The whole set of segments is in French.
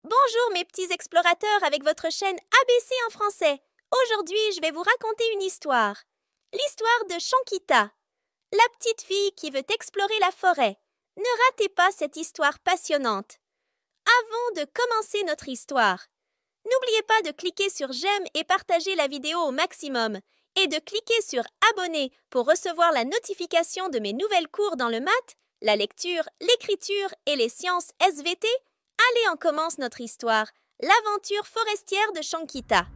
Bonjour mes petits explorateurs avec votre chaîne ABC en français. Aujourd'hui, je vais vous raconter une histoire. L'histoire de Shankita, la petite fille qui veut explorer la forêt. Ne ratez pas cette histoire passionnante. Avant de commencer notre histoire, n'oubliez pas de cliquer sur j'aime et partager la vidéo au maximum et de cliquer sur abonner pour recevoir la notification de mes nouvelles cours dans le maths, la lecture, l'écriture et les sciences SVT. Allez, on commence notre histoire, l'aventure forestière de Shankita.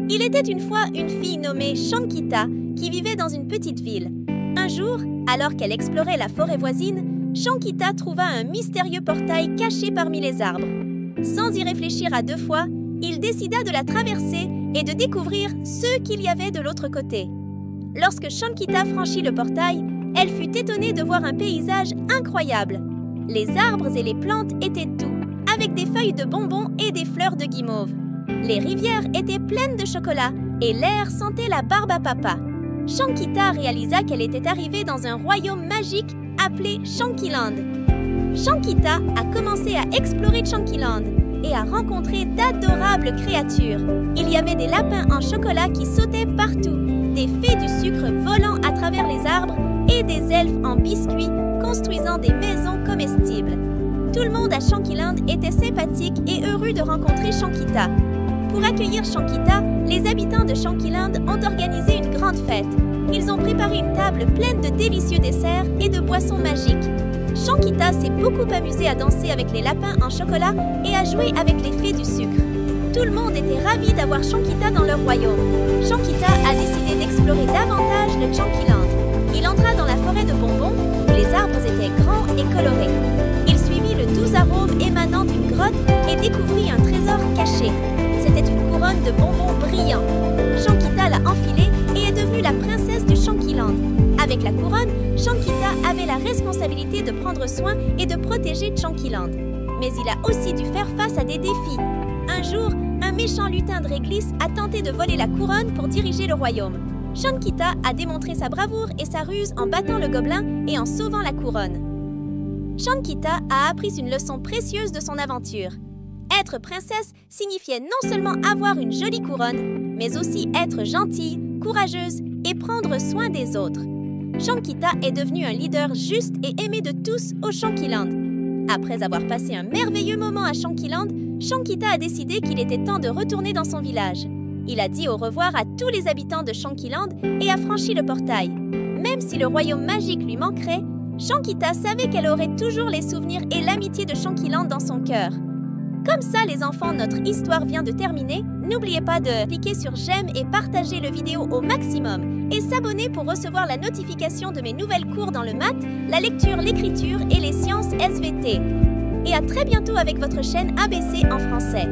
Il était une fois une fille nommée Shankita qui vivait dans une petite ville. Un jour, alors qu'elle explorait la forêt voisine, Shankita trouva un mystérieux portail caché parmi les arbres. Sans y réfléchir à deux fois, il décida de la traverser et de découvrir ce qu'il y avait de l'autre côté. Lorsque Shankita franchit le portail, elle fut étonnée de voir un paysage incroyable. Les arbres et les plantes étaient doux, avec des feuilles de bonbons et des fleurs de guimauve. Les rivières étaient pleines de chocolat et l'air sentait la barbe à papa. Shankita réalisa qu'elle était arrivée dans un royaume magique appelé Shankyland. Shankita a commencé à explorer Shankyland et à rencontrer d'adorables créatures. Il y avait des lapins en chocolat qui sautaient partout, des fées du sucre volant à travers les arbres et des elfes en biscuits construisant des maisons comestibles. Tout le monde à Shankyland était sympathique et heureux de rencontrer Shankita. Pour accueillir Shankita, les habitants de Shankyland ont organisé une grande fête. Ils ont préparé une table pleine de délicieux desserts et de boissons magiques. Shankita s'est beaucoup amusée à danser avec les lapins en chocolat et à jouer avec les fées du sucre. Tout le monde était ravi d'avoir Shankita dans leur royaume. Shankita a décidé d'explorer davantage le Shankyland. Il entra dans la forêt de bonbons où les arbres étaient grands et colorés. Il suivit le doux arôme émanant d'une grotte et découvrit un trésor caché. C'était une couronne de bonbons brillants. Shankita l'a enfilée et est devenue la princesse du Shankyland. Avec la couronne, Shankita avait la responsabilité de prendre soin et de protéger Shankyland. Mais il a aussi dû faire face à des défis. Un jour, un méchant lutin de réglisse a tenté de voler la couronne pour diriger le royaume. Shankita a démontré sa bravoure et sa ruse en battant le gobelin et en sauvant la couronne. Shankita a appris une leçon précieuse de son aventure. Être princesse signifiait non seulement avoir une jolie couronne, mais aussi être gentille, courageuse et prendre soin des autres. Shankita est devenue un leader juste et aimé de tous au Shankyland. Après avoir passé un merveilleux moment à Shankyland, Shankita a décidé qu'il était temps de retourner dans son village. Il a dit au revoir à tous les habitants de Shankyland et a franchi le portail. Même si le royaume magique lui manquerait, Shankita savait qu'elle aurait toujours les souvenirs et l'amitié de Shankyland dans son cœur. Comme ça, les enfants, notre histoire vient de terminer. N'oubliez pas de cliquer sur j'aime et partager la vidéo au maximum et s'abonner pour recevoir la notification de mes nouvelles cours dans le maths, la lecture, l'écriture et les sciences SVT. Et à très bientôt avec votre chaîne ABC en français.